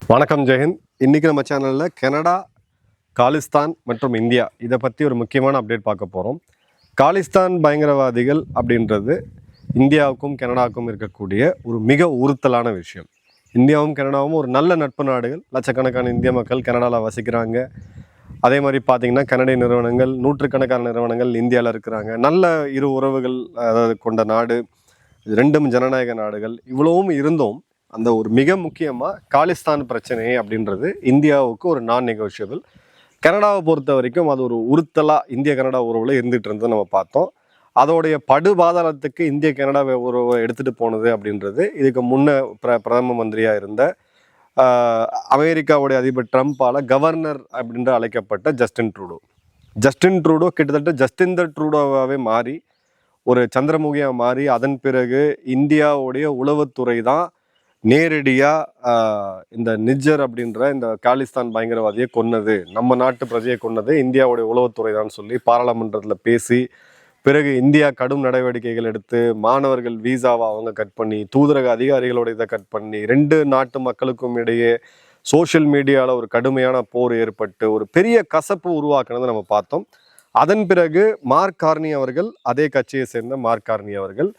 வணக்கம் ஜெயஹிந்த். இன்றைக்கி நம்ம சேனலில் கனடா, காலிஸ்தான் மற்றும் இந்தியா இதை பற்றி ஒரு முக்கியமான அப்டேட் பார்க்க போகிறோம். காலிஸ்தான் பயங்கரவாதிகள் அப்படின்றது இந்தியாவுக்கும் கனடாவுக்கும் இருக்கக்கூடிய ஒரு மிக உறுத்தலான விஷயம். இந்தியாவும் கனடாவும் ஒரு நல்ல நட்பு நாடுகள். லட்சக்கணக்கான இந்திய மக்கள் கனடாவில் வசிக்கிறாங்க. அதே மாதிரி பார்த்திங்கன்னா கனடிய நிறுவனங்கள், நூற்றுக்கணக்கான நிறுவனங்கள் இந்தியாவில் இருக்கிறாங்க. நல்ல இரு உறவுகள் அதாவது கொண்ட நாடு, ரெண்டும் ஜனநாயக நாடுகள். இவ்வளவும் இருந்தும் அந்த ஒரு மிக முக்கியமாக காலிஸ்தான் பிரச்சனை அப்படின்றது இந்தியாவுக்கு ஒரு நான் நெகோஷியபிள். கனடாவை பொறுத்த வரைக்கும் அது ஒரு உறுத்தலாக இந்திய கனடா உறவில் இருந்துகிட்டு இருந்தது நம்ம பார்த்தோம். அதோடைய படுபாதாளத்துக்கு இந்திய கனடா உறவை எடுத்துகிட்டு போனது அப்படின்றது இதுக்கு முன்ன பிரதம மந்திரியாக இருந்த அமெரிக்காவுடைய அதிபர் ட்ரம்ப்பால் கவர்னர் அப்படின்ற அழைக்கப்பட்ட ஜஸ்டின் ட்ரூடோ கிட்டத்தட்ட ஜஸ்டின் ட்ரூடோவாகவே மாறி ஒரு சந்திரமுகியாக மாறி அதன் பிறகு இந்தியாவுடைய உளவுத்துறை தான் நேரடியாக இந்த நிஜர் அப்படின்ற இந்த காலிஸ்தான் பயங்கரவாதியை கொன்னது, நம்ம நாட்டு பிரஜையை கொன்னது இந்தியாவுடைய உளவுத்துறை தான் சொல்லி பாராளுமன்றத்தில் பேசி, பிறகு இந்தியா கடும் நடவடிக்கைகள் எடுத்து மாணவர்கள் வீசாவை அவங்க கட் பண்ணி, தூதரக அதிகாரிகளோட இதை கட் பண்ணி, ரெண்டு நாட்டு மக்களுக்கும் இடையே சோஷியல் மீடியாவில் ஒரு கடுமையான போர் ஏற்பட்டு ஒரு பெரிய கசப்பு உருவாக்குனதை நம்ம பார்த்தோம். அதன் பிறகு மார்க் கார்னி அவர்கள், அதே கட்சியை சேர்ந்த மார்க் கார்னி அவர்கள்,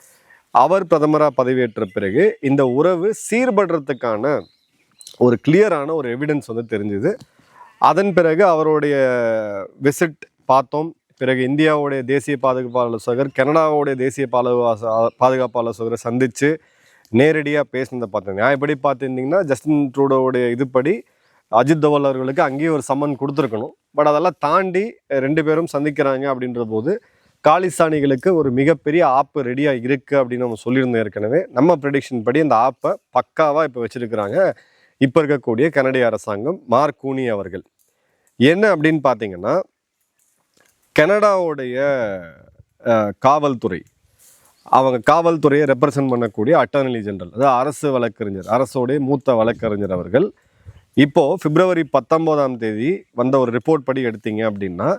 அவர் பிரதமராக பதவியேற்ற பிறகு இந்த உறவு சீர்படுறதுக்கான ஒரு கிளியரான ஒரு எவிடன்ஸ் தெரிஞ்சுது. அதன் பிறகு அவருடைய விசிட் பார்த்தோம். பிறகு இந்தியாவுடைய தேசிய பாதுகாப்பு ஆலோசகர் கனடாவுடைய தேசிய பாதுகாப்பு ஆலோசகரை சந்தித்து நேரடியாக பேசினதை பார்த்தோம். நான் எப்படி பார்த்துருந்தீங்கன்னா ஜஸ்டின் ட்ரூடோவுடைய இதுபடி அஜித் தோவல் அவர்களுக்கு அங்கேயும் ஒரு சம்மன் கொடுத்துருக்கணும். பட் அதெல்லாம் தாண்டி ரெண்டு பேரும் சந்திக்கிறாங்க அப்படின்ற போது காலிஸ்தானிகளுக்கு ஒரு மிகப்பெரிய ஆப்பு ரெடியாக இருக்குது அப்படின்னு நம்ம சொல்லியிருந்தோம் ஏற்கனவே. நம்ம ப்ரெடிக்ஷன் படி அந்த ஆப்பை பக்காவாக இப்போ வச்சுருக்கிறாங்க இப்போ இருக்கக்கூடிய கனடிய அரசாங்கம், மார்க் கூனி அவர்கள். என்ன அப்படின்னு பார்த்தீங்கன்னா, கனடாவுடைய காவல்துறை, அவங்க காவல்துறையை ரெப்ரசன்ட் பண்ணக்கூடிய அட்டார்னி ஜெனரல், அதாவது அரசு வழக்கறிஞர், அரசோடைய மூத்த வழக்கறிஞர் அவர்கள் இப்போது பிப்ரவரி 19 வந்த ஒரு ரிப்போர்ட் படி எடுத்தீங்க அப்படின்னா,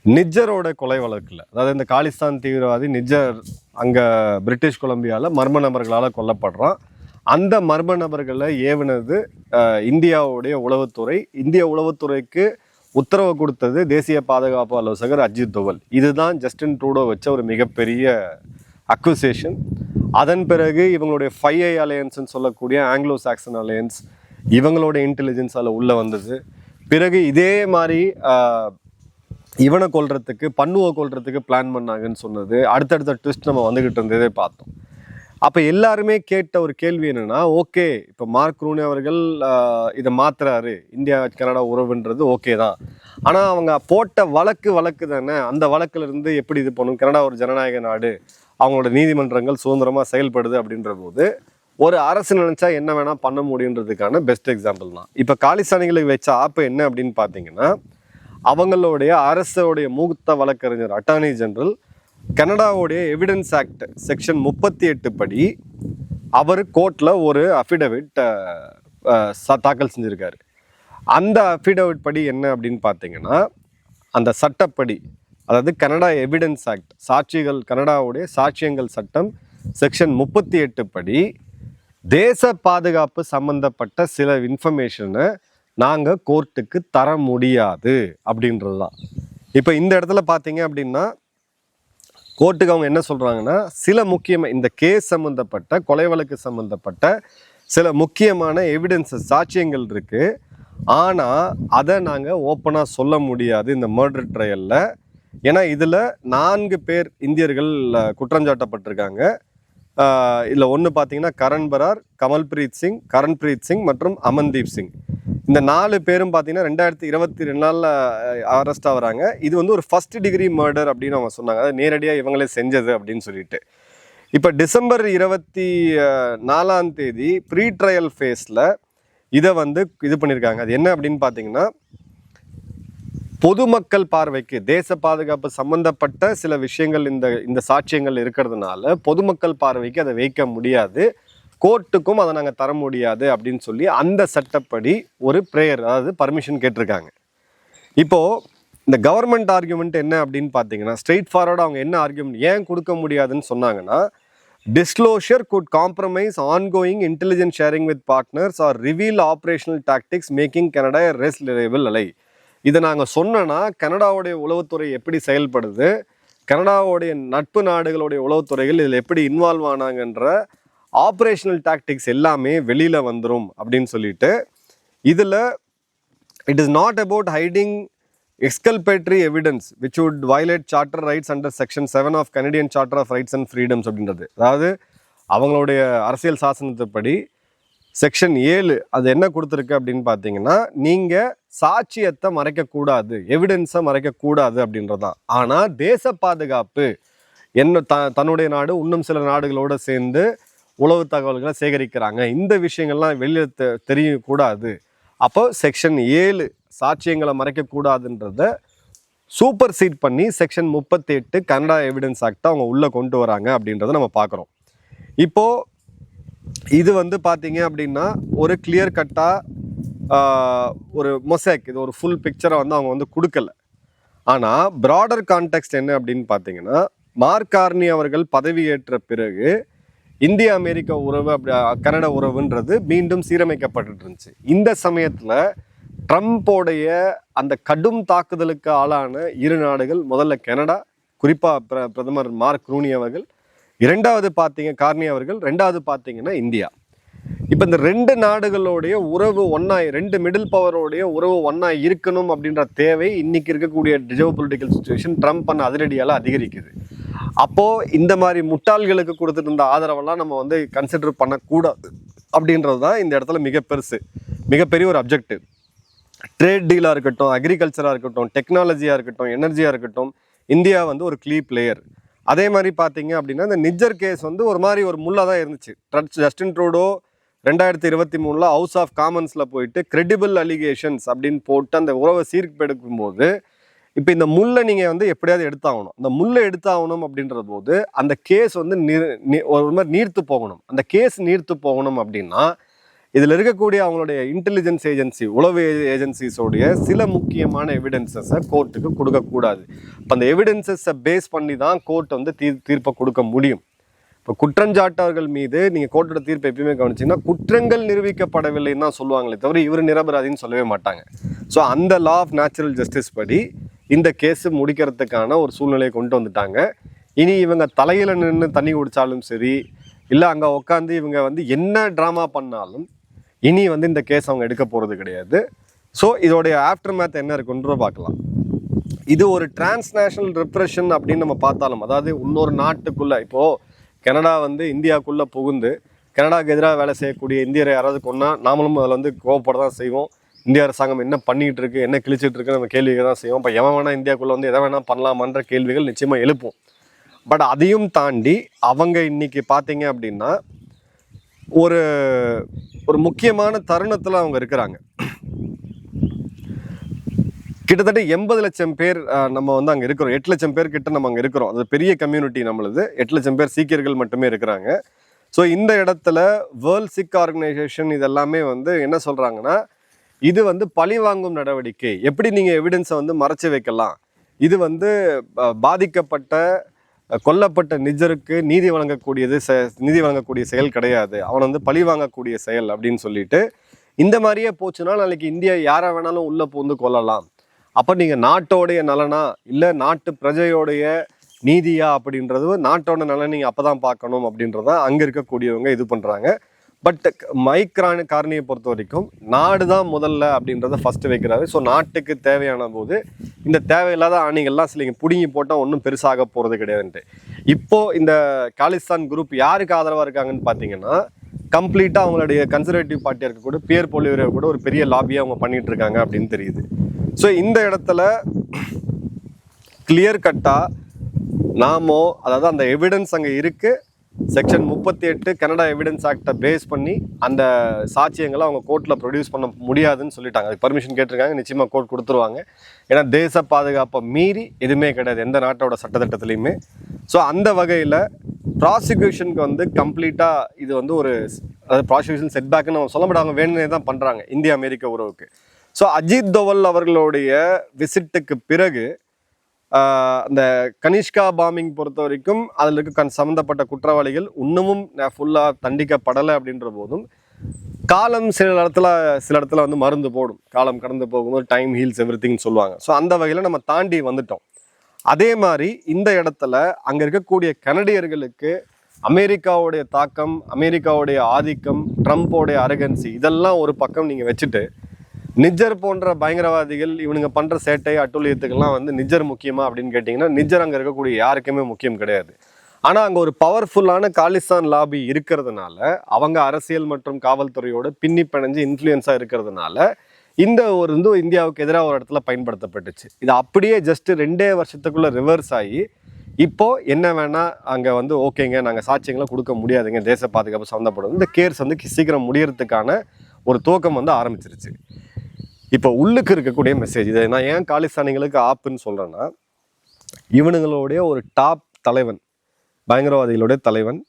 நிஜரோட கொலை வழக்கில், அதாவது இந்த காலிஸ்தான் தீவிரவாதி நிஜர் அங்கே பிரிட்டிஷ் கொலம்பியாவில் மர்ம நபர்களால் கொல்லப்படுறான். அந்த மர்ம நபர்களை ஏவினது இந்தியாவுடைய உளவுத்துறை. இந்திய உளவுத்துறைக்கு உத்தரவு கொடுத்தது தேசிய பாதுகாப்பு ஆலோசகர் அஜித் தோவல். இதுதான் ஜஸ்டின் ட்ரூடோ வச்ச ஒரு மிகப்பெரிய அக்யூசேஷன். அதன் பிறகு இவங்களுடைய 5i அலையன்ஸ்ன்னு சொல்லக்கூடிய ஆங்கிலோ சாக்சன் அலையன்ஸ், இவங்களோட இன்டெலிஜென்ஸால் உள்ளே வந்தது. பிறகு இதே மாதிரி இவனை கொல்றதுக்கு, பன்னுவை கொல்றதுக்கு பிளான் பண்ணாங்கன்னு சொன்னது, அடுத்தடுத்த ட்விஸ்ட் நம்ம வந்துக்கிட்டு இருந்ததே பார்த்தோம். அப்போ எல்லாருமே கேட்ட ஒரு கேள்வி என்னென்னா, ஓகே இப்போ மார்க் ரூனி அவர்கள் இதை மாத்துறாரு, இந்தியா கனடா உறவுன்றது ஓகே தான், ஆனால் அவங்க போட்ட வழக்கு தானே, அந்த வழக்கிலிருந்து எப்படி இது பண்ணும்? கனடா ஒரு ஜனநாயக நாடு, அவங்களோட நீதிமன்றங்கள் சுதந்திரமாக செயல்படுது அப்படின்ற போது ஒரு அரசு நினைச்சா என்ன வேணால் பண்ண முடியுன்றதுக்கான பெஸ்ட் எக்ஸாம்பிள் தான் இப்போ காலிஸ்தானிகளுக்கு வச்ச ஆப்பு. என்ன அப்படின்னு பார்த்தீங்கன்னா, அவங்களுடைய அரசோடைய மூத்த வழக்கறிஞர் அட்டார்னி ஜெனரல் கனடாவுடைய எவிடன்ஸ் ஆக்ட் செக்ஷன் 38 படி அவர் கோர்ட்டில் ஒரு அஃபிடவிட் தாக்கல் செஞ்சுருக்காரு. அந்த அஃபிடவிட் படி என்ன அப்படின்னு பார்த்தீங்கன்னா, அந்த சட்டப்படி, அதாவது கனடா எவிடன்ஸ் ஆக்ட், கனடாவுடைய சாட்சியங்கள் சட்டம் செக்ஷன் 38 படி தேச பாதுகாப்பு சம்பந்தப்பட்ட சில இன்ஃபர்மேஷனை நாங்கள் கோர்ட்டுக்கு தர முடியாது அப்படின்றது தான். இப்போ இந்த இடத்துல பார்த்தீங்க அப்படின்னா, கோர்ட்டுக்கு அவங்க என்ன சொல்கிறாங்கன்னா, சில முக்கியமாக இந்த கேஸ் சம்மந்தப்பட்ட, கொலை வழக்கு சம்மந்தப்பட்ட சில முக்கியமான எவிடன்ஸஸ், சாட்சியங்கள் இருக்குது, ஆனால் அதை நாங்கள் ஓப்பனாக சொல்ல முடியாது இந்த மர்டர் ட்ரையலில். ஏன்னா இதில் 4 பேர் இந்தியர்கள் குற்றஞ்சாட்டப்பட்டிருக்காங்க. இதில் ஒன்று பார்த்தீங்கன்னா கரண் பரார், கமல்பிரீத் சிங், கரண்பிரீத் சிங் மற்றும் அமன்தீப் சிங். இந்த 4 பேரும் பார்த்தீங்கன்னா 2022 அரெஸ்ட் ஆகிறாங்க. இது ஒரு ஃபர்ஸ்ட் டிகிரி மர்டர் அப்படின்னு அவங்க சொன்னாங்க, அதாவது நேரடியாக இவங்களே செஞ்சது அப்படின்னு சொல்லிட்டு. இப்போ டிசம்பர் 24 ப்ரீ ட்ரையல் ஃபேஸில் இதை இது பண்ணியிருக்காங்க. அது என்ன அப்படின்னு பார்த்தீங்கன்னா, பொதுமக்கள் பார்வைக்கு தேச பாதுகாப்பு சம்பந்தப்பட்ட சில விஷயங்கள் இந்த சாட்சியங்கள் இருக்கிறதுனால பொதுமக்கள் பார்வைக்கு அதை வைக்க முடியாது, கோர்ட்டுக்கும் அதை நாங்கள் தர முடியாது அப்படின்னு சொல்லி அந்த சட்டப்படி ஒரு ப்ரேயர், அதாவது பர்மிஷன் கேட்டிருக்காங்க. இப்போது இந்த கவர்மெண்ட் ஆர்கியூமெண்ட் என்ன அப்படின்னு பார்த்தீங்கன்னா, ஸ்ட்ரெயிட் ஃபார்வர்டாக அவங்க என்ன ஆர்கியூமெண்ட் ஏன் கொடுக்க முடியாதுன்னு சொன்னாங்கன்னா, Disclosure could compromise ongoing intelligence sharing with partners or reveal operational tactics making Canada a less reliable ally. இதை நாங்கள் சொன்னோன்னா கனடாவுடைய உளவுத்துறை எப்படி செயல்படுது, கனடாவுடைய நட்பு நாடுகளுடைய உளவுத்துறைகள் இதில் எப்படி இன்வால்வ் ஆனாங்கன்ற ஆப்ரேஷனல் டாக்டிக்ஸ் எல்லாமே வெளியில் வந்துடும் அப்படின்னு சொல்லிட்டு, இதில் it is not about hiding exculpatory evidence which would violate charter rights under section 7 of Canadian Charter of Rights and Freedoms அப்படின்றது. அதாவது அவங்களுடைய அரசியல் சாசனத்துப்படி செக்ஷன் 7 அது என்ன கொடுத்துருக்கு அப்படின்னு பார்த்தீங்கன்னா, நீங்கள் சாட்சியத்தை மறைக்கக்கூடாது, எவிடன்ஸை மறைக்கக்கூடாது அப்படின்றதான். ஆனால் தேச பாதுகாப்பு தன்னுடைய நாடு இன்னும் சில நாடுகளோடு சேர்ந்து உளவு தகவல்களை சேகரிக்கிறாங்க, இந்த விஷயங்கள்லாம் வெளியில் தெரியக்கூடாது. அப்போ செக்ஷன் 7 சாட்சியங்களை மறைக்கக்கூடாதுன்றத சூப்பர் சீட் பண்ணி செக்ஷன் 38 கனடா எவிடன்ஸ் ஆக்டை அவங்க உள்ளே கொண்டு வராங்க அப்படின்றத நம்ம பார்க்குறோம். இப்போது இது வந்து பார்த்தீங்க அப்படின்னா ஒரு கிளியர் கட்டாக ஒரு மொசைக், இது ஒரு ஃபுல் பிக்சரை வந்து அவங்க வந்து கொடுக்கல. ஆனால் ப்ராடர் கான்டெக்ஸ்ட் என்ன அப்படின்னு பார்த்தீங்கன்னா, மார்க் கார்னி அவர்கள் பதவியேற்ற பிறகு இந்திய அமெரிக்க உறவு கனடா உறவுன்றது மீண்டும் சீரமைக்கப்பட்டு இருந்துச்சு. இந்த சமயத்தில் ட்ரம்போடைய அந்த கடும் தாக்குதலுக்கு ஆளான இரு நாடுகள், முதல்ல கனடா, குறிப்பாக பிரதமர் மார்க் ரூனி அவர்கள், இரண்டாவது கார்னி அவர்கள், ரெண்டாவது பார்த்தீங்கன்னா இந்தியா. இப்போ இந்த ரெண்டு நாடுகளுடைய உறவு ஒன்னாய், ரெண்டு மிடில் பவரோடைய உறவு ஒன்னாய் இருக்கணும் அப்படின்ற தேவை இன்னைக்கு இருக்கக்கூடிய ஜியோ பொலிட்டிக்கல் சுச்சுவேஷன் ட்ரம்ப் பண்ண அதிரடியால் அதிகரிக்குது. அப்போது இந்த மாதிரி முட்டாள்களுக்கு கொடுத்துட்டு இருந்த ஆதரவெல்லாம் நம்ம வந்து கன்சிடர் பண்ணக்கூடாது அப்படின்றது தான் இந்த இடத்துல மிகப்பெரிய ஒரு அப்ஜெக்டிவ். ட்ரேட் டீலாக இருக்கட்டும், அக்ரிகல்ச்சராக இருக்கட்டும், டெக்னாலஜியாக இருக்கட்டும், எனர்ஜியாக இருக்கட்டும், இந்தியா வந்து ஒரு க்ளீ பிளேயர். அதே மாதிரி பார்த்தீங்க அப்படின்னா இந்த நிஜர் கேஸ் வந்து ஒரு மாதிரி ஒரு முள்ளாக தான் இருந்துச்சு. ஜஸ்டின் ட்ரூடோ 2023 ஹவுஸ் ஆஃப் காமன்ஸில் போயிட்டு கிரெடிபிள் அலிகேஷன்ஸ் அப்படின்னு போட்டு அந்த உறவை சீர்பெடுக்கும் போது, இப்போ இந்த முல்லை நீங்கள் வந்து எப்படியாவது எடுத்தாகணும். அந்த முல்லை எடுத்தாகணும் அப்படின்ற போது அந்த கேஸ் வந்து ஒரு மாதிரி நீர்த்து போகணும். அந்த கேஸ் நீர்த்து போகணும் அப்படின்னா இதில் இருக்கக்கூடிய அவங்களுடைய இன்டெலிஜென்ஸ் ஏஜென்சி, உளவு ஏஜென்சிஸோடைய சில முக்கியமான எவிடன்சஸை கோர்ட்டுக்கு கொடுக்கக்கூடாது. இப்போ அந்த எவிடன்சஸை பேஸ் பண்ணி தான் கோர்ட் வந்து தீர்ப்பை கொடுக்க முடியும். இப்போ குற்றஞ்சாட்டவர்கள் மீது நீங்கள் கோர்ட்டோட தீர்ப்பை எப்பயுமே கவனிச்சிங்கன்னா குற்றங்கள் நிரூபிக்கப்படவில்லைன்னு தான் சொல்லுவாங்களே தவிர இவர் நிரபராதின்னு சொல்லவே மாட்டாங்க. ஸோ அந்த லா ஆஃப் நேச்சுரல் ஜஸ்டிஸ் படி இந்த கேஸு முடிக்கிறதுக்கான ஒரு சூழ்நிலையை கொண்டு வந்துட்டாங்க. இனி இவங்க தலையில் நின்று தண்ணி குடித்தாலும் சரி, இல்லை அங்கே உட்காந்து இவங்க வந்து என்ன ட்ராமா பண்ணாலும் இனி வந்து இந்த கேஸ் அவங்க எடுக்க போகிறது கிடையாது. ஸோ இதோடைய ஆஃப்டர் மேத் என்ன இருக்குன்ற பார்க்கலாம். இது ஒரு டிரான்ஸ்நேஷனல் ரெப்ரெஷன் அப்படின்னு நம்ம பார்த்தாலும், அதாவது இன்னொரு நாட்டுக்குள்ளே, இப்போது கனடா வந்து இந்தியாவுக்குள்ளே புகுந்து கனடாவுக்கு எதிராக வேலை செய்யக்கூடிய இந்தியரை யாராவது கொண்டா நாமளும் அதில் வந்து கோவப்பட தான் செய்வோம். இந்திய அரசாங்கம் என்ன பண்ணிகிட்டு இருக்கு, என்ன கிழிச்சிட்டு இருக்கு நம்ம கேள்விகள் தான் செய்வோம். இப்போ எவன் வேணால் இந்தியாவுக்குள்ளே வந்து எதை வேணால் பண்ணலாமான்ற கேள்விகள் நிச்சயமாக எழுப்போம். பட் அதையும் தாண்டி அவங்க இன்னைக்கு பார்த்தீங்க அப்படின்னா ஒரு ஒரு முக்கியமான தருணத்தில் அவங்க இருக்கிறாங்க. கிட்டத்தட்ட 80 லட்சம் பேர் நம்ம வந்து அங்கே இருக்கிறோம். 8 லட்சம் பேர் கிட்ட நம்ம அங்கே இருக்கிறோம். அது பெரிய கம்யூனிட்டி நம்மளுது. 8 லட்சம் பேர் சீக்கியர்கள் மட்டுமே இருக்கிறாங்க. ஸோ இந்த இடத்துல வேர்ல்ட் சிக் ஆர்கனைசேஷன் இதெல்லாமே வந்து என்ன சொல்கிறாங்கன்னா, இது வந்து பழி வாங்கும் நடவடிக்கை, எப்படி நீங்கள் எவிடன்ஸை வந்து மறைச்சி வைக்கலாம், இது வந்து பாதிக்கப்பட்ட கொல்லப்பட்ட நிஜருக்கு நீதி வழங்கக்கூடிய செயல் கிடையாது, அவனை வந்து பழி வாங்கக்கூடிய செயல் அப்படின்னு சொல்லிட்டு, இந்த மாதிரியே போச்சுன்னா நாளைக்கு இந்தியா யாரை வேணாலும் உள்ளே பூந்து கொள்ளலாம். அப்போ நீங்கள் நாட்டோடைய நலனா இல்லை நாட்டு பிரஜையோடைய நீதியா அப்படின்றது, நாட்டோட நலன் நீங்கள் அப்போ தான் பார்க்கணும் அப்படின்றதான் அங்கே இருக்கக்கூடியவங்க இது பண்ணுறாங்க. பட் மைக் கார்னியை பொறுத்த வரைக்கும் நாடு தான் முதல்ல அப்படின்றத ஃபஸ்ட்டு வைக்கிறாரு. ஸோ நாட்டுக்கு தேவையான போது இந்த தேவையில்லாத ஆணைகள்லாம் சில பிடுங்கி போட்டால் ஒன்றும் பெருசாக போகிறது கிடையாதுன்ட்டு. இப்போது இந்த காலிஸ்தான் குரூப் யாருக்கு ஆதரவாக இருக்காங்கன்னு பார்த்தீங்கன்னா, கம்ப்ளீட்டாக அவங்களுடைய கன்சர்வேட்டிவ் பார்ட்டியாக இருக்கக்கூட பியர் பொலிவேரா கூட ஒரு பெரிய லாபியாக அவங்க பண்ணிகிட்டு இருக்காங்க அப்படின்னு தெரியுது. ஸோ இந்த இடத்துல கிளியர் கட்டாக அதாவது அந்த எவிடன்ஸ் அங்கே இருக்குது. செக்ஷன் 38 கனடா எவிடன்ஸ் ஆக்டை பேஸ் பண்ணி அந்த சாட்சியங்களை அவங்க கோர்ட்டில் ப்ரொடியூஸ் பண்ண முடியாதுன்னு சொல்லிட்டாங்க. அதுக்கு பர்மிஷன் கேட்டிருக்காங்க, நிச்சயமாக கோர்ட் கொடுத்துருவாங்க. ஏன்னா தேச பாதுகாப்பை மீறி எதுவுமே கிடையாது எந்த நாட்டோட சட்டத்திட்டத்துலையுமே. ஸோ அந்த வகையில் ப்ராசிக்யூஷனுக்கு வந்து கம்ப்ளீட்டாக இது வந்து ஒரு, அதாவது ப்ராசிக்யூஷன் செட்பேக்குன்னு அவங்க சொல்ல மாட்டாங்க, வேணுனே தான் பண்ணுறாங்க இந்திய அமெரிக்க உறவுக்கு. ஸோ அஜித் தோவல் அவர்களுடைய விசிட்டுக்கு பிறகு அந்த கனிஷ்கா பாம்பிங் பொறுத்த வரைக்கும் அதில் இருக்க சம்மந்தப்பட்ட குற்றவாளிகள் இன்னமும் ஃபுல்லாக தண்டிக்கப்படலை அப்படின்ற போதும் காலம் சில இடத்துல வந்து மருந்து போடும். காலம் கடந்து போகும்போது டைம் ஹீல்ஸ் எவ்ரிதிங்னு சொல்லுவாங்க. ஸோ அந்த வகையில் நம்ம தாண்டி வந்துட்டோம். அதே மாதிரி இந்த இடத்துல அங்கே இருக்கக்கூடிய கனடியர்களுக்கு அமெரிக்காவுடைய தாக்கம், அமெரிக்காவுடைய ஆதிக்கம், ட்ரம்ப்போடைய அரகன்சி இதெல்லாம் ஒரு பக்கம் நீங்கள் வச்சுட்டு நிஜர் போன்ற பயங்கரவாதிகள் இவனுங்க பண்ணுற சேட்டை அட்டுழியத்துக்கெல்லாம் வந்து நிஜர் முக்கியமா அப்படின்னு கேட்டிங்கன்னா நிஜர் அங்கே இருக்கக்கூடிய யாருக்குமே முக்கியம் கிடையாது. ஆனால் அங்கே ஒரு பவர்ஃபுல்லான காலிஸ்தான் லாபி இருக்கிறதுனால, அவங்க அரசியல் மற்றும் காவல்துறையோட பின்னி பிணைஞ்சு இன்ஃப்ளூயன்ஸாக இருக்கிறதுனால இந்த ஒரு இந்தியாவுக்கு எதிராக ஒரு இடத்துல பயன்படுத்தப்பட்டுச்சு. இது அப்படியே ஜஸ்ட் 2 வருஷத்துக்குள்ள ரிவர்ஸ் ஆகி இப்போ என்ன வேணா அங்கே வந்து ஓகேங்க நாங்கள் சாட்சியங்களை கொடுக்க முடியாதுங்க, தேச பாதுகாப்பு சம்மந்தப்படும் இந்த கேஸ் வந்து சீக்கிரம் முடியறதுக்கான ஒரு துவக்கம் வந்து ஆரம்பிச்சிருச்சு. இப்போ உள்ளுக்கு இருக்கக்கூடிய மெசேஜ் இதை நான் ஏன் காலிஸ்தானிகளுக்கு ஆப்புன்னு சொல்கிறேன்னா, இவனுங்களுடைய ஒரு டாப் தலைவன், பயங்கரவாதிகளுடைய தலைவன்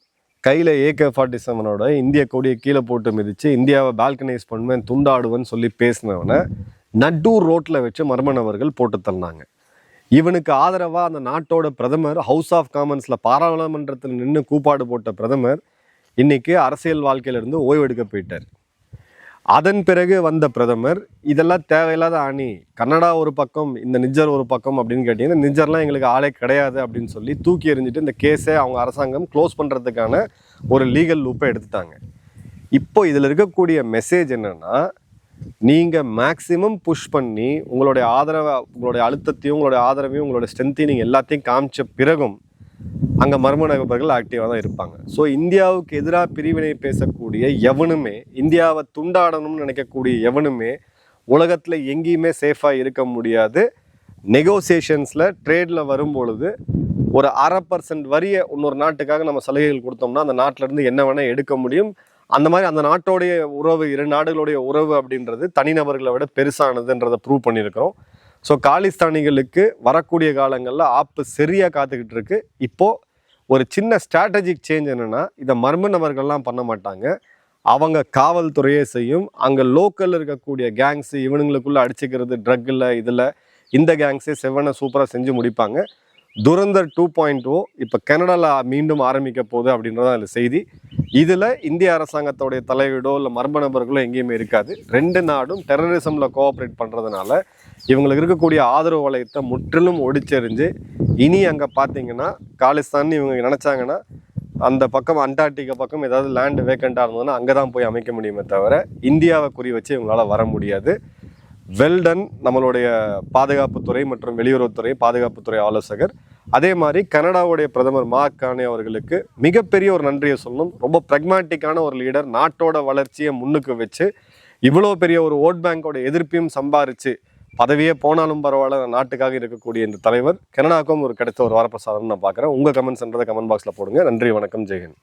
கையில் AK-47 இந்திய கொடியை கீழே போட்டு மிதித்து இந்தியாவை பால்கனைஸ் பண்ணுவேன் துண்டாடுவேன்னு சொல்லி பேசினவனை நட்டூர் ரோட்டில் வச்சு மர்ம நபர்கள் போட்டு தள்ளினாங்க. இவனுக்கு ஆதரவாக அந்த நாட்டோட பிரதமர் ஹவுஸ் ஆஃப் காமன்ஸில் பாராளுமன்றத்தில் நின்று கூப்பாடு போட்ட பிரதமர் இன்னைக்கு அரசியல் வாழ்க்கையிலிருந்து ஓய்வெடுக்க போயிட்டார். அதன் பிறகு வந்த பிரதமர் இதெல்லாம் தேவையில்லாத அணி, கன்னடா ஒரு பக்கம் இந்த நிஜர் ஒரு பக்கம் அப்படின்னு கேட்டிங்கன்னா நிஜர்லாம் எங்களுக்கு ஆளே கிடையாது அப்படின்னு சொல்லி தூக்கி எறிஞ்சிட்டு இந்த கேஸை அவங்க அரசாங்கம் க்ளோஸ் பண்ணுறதுக்கான ஒரு லீகல் லூப்பை எடுத்துட்டாங்க. இப்போ இதில் இருக்கக்கூடிய மெசேஜ் என்னன்னா, நீங்கள் மேக்சிமம் புஷ் பண்ணி உங்களுடைய ஆதரவை, உங்களுடைய அழுத்தத்தையும் உங்களுடைய ஆதரவையும் உங்களுடைய ஸ்ட்ரென்த்தையும் நீங்கள் எல்லாத்தையும் காமிச்ச பிறகும் அங்கே மர்ம நபர்கள் ஆக்டிவாக தான் இருப்பாங்க. ஸோ இந்தியாவுக்கு எதிராக பிரிவினை பேசக்கூடிய எவனுமே, இந்தியாவை துண்டாடணும்னு நினைக்கக்கூடிய எவனுமே உலகத்தில் எங்கேயுமே சேஃபாக இருக்க முடியாது. நெகோசியேஷன்ஸில் ட்ரேடில் வரும்பொழுது ஒரு 0.5% வரியை இன்னொரு நாட்டுக்காக நம்ம சலுகைகள் கொடுத்தோம்னா அந்த நாட்டிலேருந்து என்ன வேணால் எடுக்க முடியும். அந்த மாதிரி அந்த நாட்டோடைய உறவு, 2 நாடுகளுடைய உறவு அப்படின்றது தனிநபர்களை விட பெருசானதுன்றதை ப்ரூவ் பண்ணியிருக்கிறோம். ஸோ காலிஸ்தானிகளுக்கு வரக்கூடிய காலங்களில் ஆப்பு சரியாக காத்துக்கிட்டு இருக்கு. இப்போது ஒரு சின்ன ஸ்ட்ராட்டஜிக் சேஞ்ச் என்னென்னா, இதை மர்ம நபர்கள்லாம் பண்ண மாட்டாங்க, அவங்க காவல்துறையே செய்யும். அங்கே லோக்கலில் இருக்கக்கூடிய கேங்ஸு இவனுங்களுக்குள்ளே அடிச்சுக்கிறது ட்ரக்கில் இதில் இந்த கேங்ஸே செவ்வனை சூப்பராக செஞ்சு முடிப்பாங்க. துரந்தர் 2.0 இப்போ கனடாவில் மீண்டும் ஆரம்பிக்க போகுது அப்படின்றதான் அதில் செய்தி. இதில் இந்திய அரசாங்கத்தோடைய தலையீடோ இல்லை மர்ம நபர்களோ எங்கேயுமே இருக்காது. 2 நாடும் டெரரிசமில் கோஆப்ரேட் பண்ணுறதுனால இவங்களுக்கு இருக்கக்கூடிய ஆதரவு வளையத்தை முற்றிலும் ஒடிச்செறிஞ்சு இனி அங்கே பார்த்தீங்கன்னா காலிஸ்தான் இவங்க நினச்சாங்கன்னா அந்த பக்கம் அண்டார்டிகா பக்கம் ஏதாவது லேண்டு வேக்கண்ட்டாக இருந்ததுன்னா அங்கே தான் போய் அமைக்க முடியுமே தவிர இந்தியாவை குறி வச்சு இவங்களால் வர முடியாது. வெல்டன் நம்மளுடைய பாதுகாப்புத்துறை மற்றும் வெளியுறவுத்துறை பாதுகாப்புத்துறை ஆலோசகர். அதே மாதிரி கனடாவுடைய பிரதமர் மார்க் கார்னே அவர்களுக்கு மிகப்பெரிய ஒரு நன்றியை சொல்லணும். ரொம்ப ப்ராக்மேட்டிக்கான ஒரு லீடர், நாட்டோட வளர்ச்சியை முன்னுக்கு வச்சு இவ்வளோ பெரிய ஒரு ஓட் பேங்கோட எதிர்ப்பையும் சம்பாரிச்சு பதவியே போனாலும் பரவாயில்ல நாட்டுக்காக இருக்கக்கூடிய இந்த தலைவர் கனடாவுக்கும் ஒரு கிடைத்த ஒரு வரப்பிரசாதம் நான் பார்க்குறேன். உங்கள் கமெண்ட்ஸ்ன்றதை கமெண்ட் பாக்ஸில் போடுங்க. நன்றி, வணக்கம், ஜெயஹிந்த்.